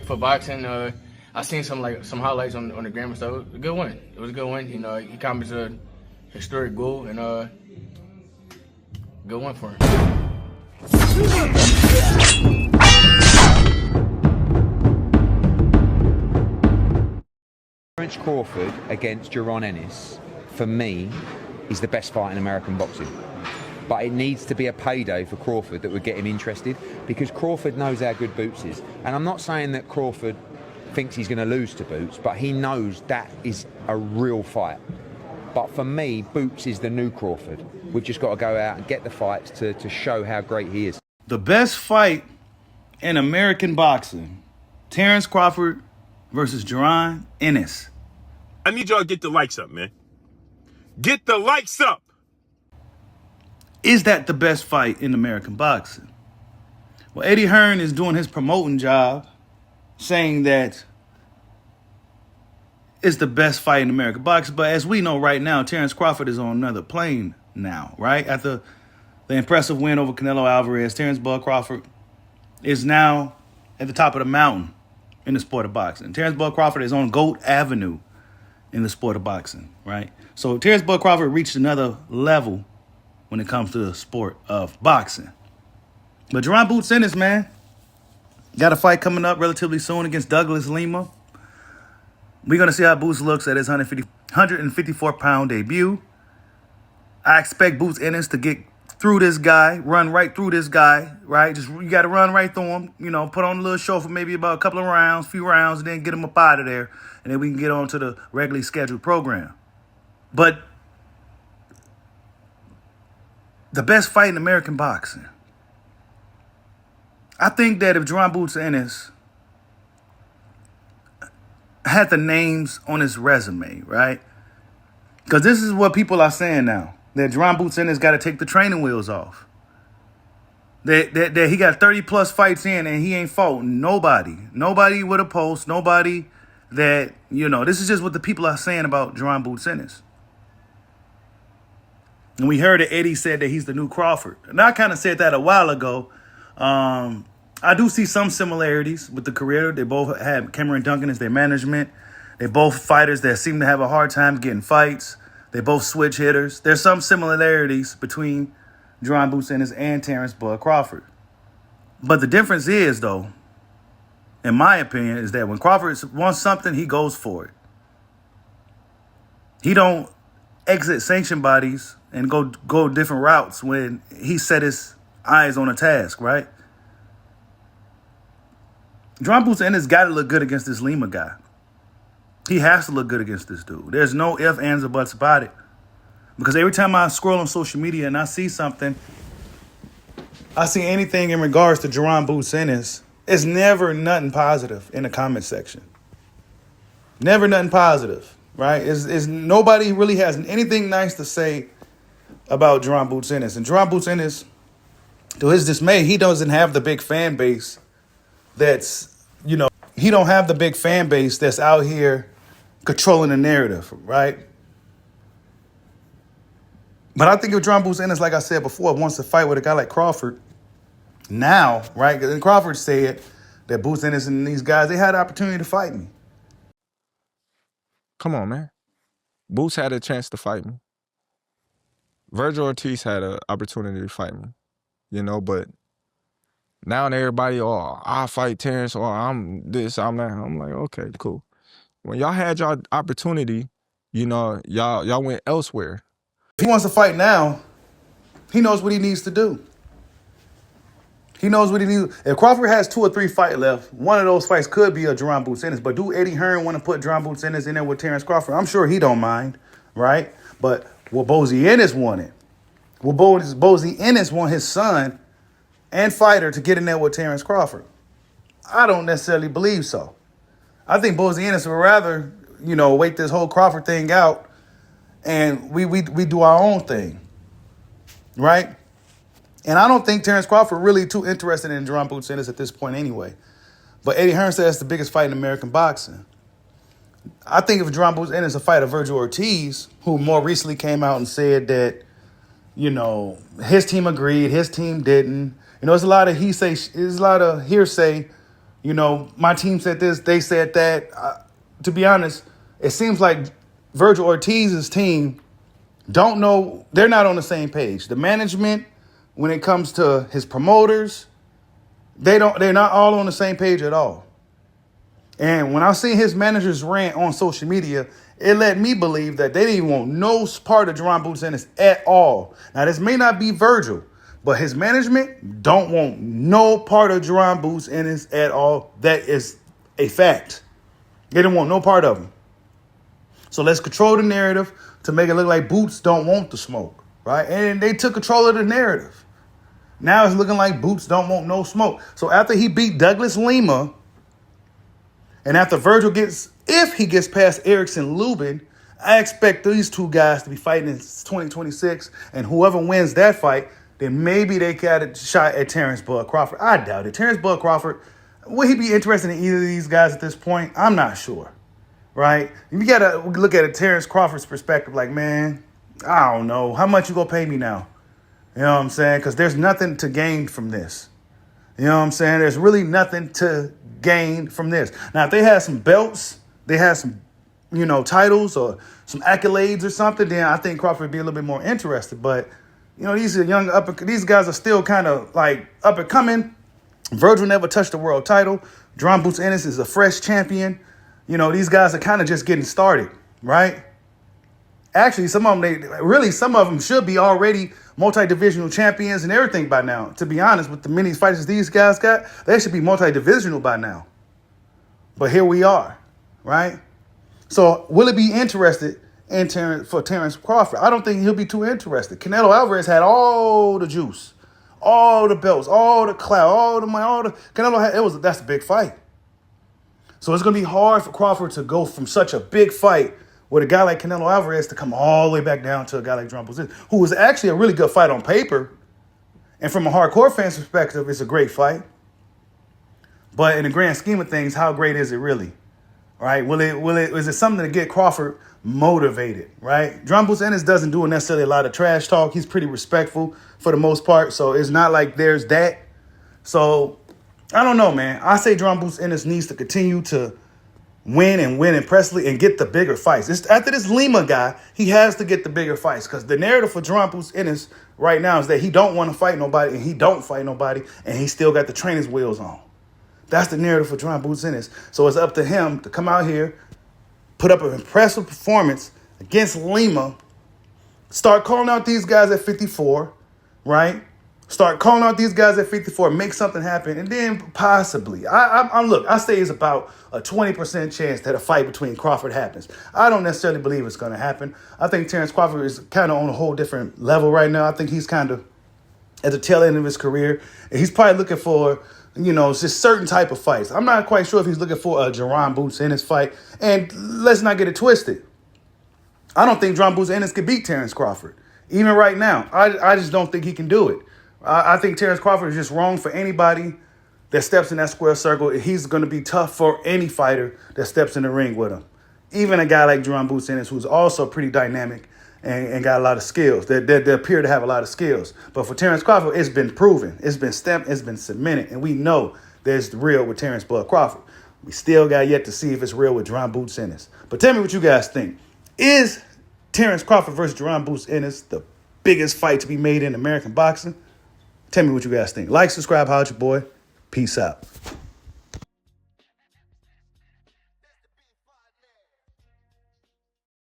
for boxing. I seen some highlights on the gram and stuff. It was a good one. It was a good one. You know, he accomplished a historic goal and good one for him. Terence Crawford against Jaron Ennis, for me, is the best fight in American boxing. But it needs to be a payday for Crawford that would get him interested, because Crawford knows how good Boots is. And I'm not saying that Crawford thinks he's going to lose to Boots, but he knows that is a real fight. But for me, Boots is the new Crawford. We've just got to go out and get the fights to show how great he is. The best fight in American boxing, Terence Crawford versus Jaron Ennis. I need y'all to get the likes up, man. Get the likes up. Is that the best fight in American boxing? Well, Eddie Hearn is doing his promoting job, saying that it's the best fight in American boxing. But as we know right now, Terence Crawford is on another plane now, right? After the impressive win over Canelo Alvarez, Terence Bud Crawford is now at the top of the mountain in the sport of boxing. Terence Bud Crawford is on GOAT Avenue in the sport of boxing, right? So Terence Bud Crawford reached another level when it comes to the sport of boxing. But Jaron Boots Ennis, man, got a fight coming up relatively soon against Douglas Lima. We're going to see how Boots looks at his 154-pound debut. I expect Boots Ennis to get through this guy, run right through this guy, right? You got to run right through him, you know, put on a little show for maybe about a couple of rounds, few rounds, and then get him up out of there. And then we can get on to the regularly scheduled program. But the best fight in American boxing. I think that if Jaron Boots Ennis had the names on his resume, right? Because this is what people are saying now, that Jaron Boots Ennis got to take the training wheels off. That he got 30-plus fights in and he ain't fought nobody. Nobody with a post, nobody that, you know, this is just what the people are saying about Jaron Boots Ennis. And we heard that Eddie said that he's the new Crawford. And I kind of said that a while ago. I do see some similarities with the career. They both had Cameron Duncan as their management. They're both fighters that seem to have a hard time getting fights. They both switch hitters. There's some similarities between Jaron Boots Ennis and Terence Bud Crawford. But the difference is, though, in my opinion, is that when Crawford wants something, he goes for it. He don't exit sanction bodies and go different routes when he set his eyes on a task, right? Jaron Boots Ennis got to look good against this Lima guy. He has to look good against this dude. There's no ifs, ands, or buts about it. Because every time I scroll on social media and I see something, I see anything in regards to Jaron Boots Ennis, it's never nothing positive in the comment section. Never nothing positive, right? It's nobody really has anything nice to say about Jaron Boots Ennis. And Jaron Boots Ennis, to his dismay, he doesn't have the big fan base that's, you know, he don't have the big fan base that's out here controlling the narrative, right? But I think if Jaron Boots Ennis, like I said before, wants to fight with a guy like Crawford now, right? And Crawford said that Boots Ennis and these guys, they had the opportunity to fight me. Come on, man. Boots had a chance to fight me. Virgil Ortiz had an opportunity to fight me, you know, but now everybody, oh, I fight Terence, or I'm this, I'm that. I'm like, okay, cool. When y'all had y'all opportunity, you know, y'all went elsewhere. If he wants to fight now, he knows what he needs to do. He knows what he needs. If Crawford has 2 or 3 fights left, one of those fights could be a Jaron Boots Ennis. But do Eddie Hearn want to put Jaron Boots Ennis in there with Terence Crawford? I'm sure he don't mind, right? But will Bozy Ennis want it? Will Bozy Ennis want his son and fighter to get in there with Terence Crawford? I don't necessarily believe so. I think Bozy Ennis would rather, you know, wait this whole Crawford thing out and we do our own thing, right? And I don't think Terence Crawford really too interested in Jaron Boots Ennis at this point anyway. But Eddie Hearn says it's the biggest fight in American boxing. I think if Jaron Boots Ennis a fight of Virgil Ortiz, who more recently came out and said that, you know, his team agreed, his team didn't. You know, there's a lot of hearsay, You know, my team said this, they said that. To be honest, it seems like Virgil Ortiz's team don't know, they're not on the same page. The management, when it comes to his promoters, they're not all on the same page at all. And when I see his managers rant on social media, it led me believe that they didn't even want no part of Jaron Boots Ennis at all. Now, this may not be Virgil, but his management don't want no part of Jaron Boots Ennis at all. That is a fact. They didn't want no part of him. So let's control the narrative to make it look like Boots don't want the smoke, right? And they took control of the narrative. Now it's looking like Boots don't want no smoke. So after he beat Douglas Lima, and after Virgil if he gets past Erickson Lubin, I expect these two guys to be fighting in 2026. And whoever wins that fight, then maybe they got a shot at Terence Bud Crawford. I doubt it. Terence Bud Crawford, would he be interested in either of these guys at this point? I'm not sure, right? You got to look at it Terence Crawford's perspective like, man, I don't know. How much you going to pay me now? You know what I'm saying? Because there's nothing to gain from this. You know what I'm saying? There's really nothing to gain from this. Now, if they had some belts, they had some, titles or some accolades or something, then I think Crawford would be a little bit more interested. But, these are these guys are still kind of like up and coming. Virgil never touched the world title. Jaron Boots Ennis is a fresh champion. These guys are kind of just getting started, right? Actually, some of them should be already multi-divisional champions and everything by now. To be honest, with the many fighters these guys got, they should be multi-divisional by now. But here we are, right? So will it be interested in Terence Crawford? I don't think he'll be too interested. Canelo Alvarez had all the juice, all the belts, all the clout, all the money, that's a big fight. So it's going to be hard for Crawford to go from such a big fight with a guy like Canelo Alvarez to come all the way back down to a guy like Jaron Boots Ennis, who was actually a really good fight on paper. And from a hardcore fan's perspective, it's a great fight. But in the grand scheme of things, how great is it really? Right? Is it something to get Crawford motivated, right? Jaron Boots Ennis doesn't do necessarily a lot of trash talk. He's pretty respectful for the most part. So it's not like there's that. So I don't know, man. I say Jaron Boots Ennis needs to continue to win impressively and get the bigger fights. After this Lima guy, he has to get the bigger fights because the narrative for Jaron Boots Ennis right now is that he don't want to fight nobody and he don't fight nobody and he still got the trainer's wheels on. That's the narrative for Jaron Boots Ennis. So it's up to him to come out here, put up an impressive performance against Lima, start calling out these guys at 54, right? Start calling out these guys at 54, make something happen, and then possibly, I say it's about a 20% chance that a fight between Crawford happens. I don't necessarily believe it's going to happen. I think Terence Crawford is kind of on a whole different level right now. I think he's kind of at the tail end of his career. And he's probably looking for, just certain type of fights. I'm not quite sure if he's looking for a Jaron Boots Ennis fight. And let's not get it twisted. I don't think Jaron Boots Ennis can beat Terence Crawford. Even right now, I just don't think he can do it. I think Terence Crawford is just wrong for anybody that steps in that square circle. He's going to be tough for any fighter that steps in the ring with him. Even a guy like Jaron Boots Ennis, who's also pretty dynamic and got a lot of skills. They appear to have a lot of skills. But for Terence Crawford, it's been proven. It's been stamped. It's been cemented. And we know there's real with Terence Bud Crawford. We still got yet to see if it's real with Jaron Boots Ennis. But tell me what you guys think. Is Terence Crawford versus Jaron Boots Ennis the biggest fight to be made in American boxing? Tell me what you guys think. Like, subscribe, holla at your boy. Peace out.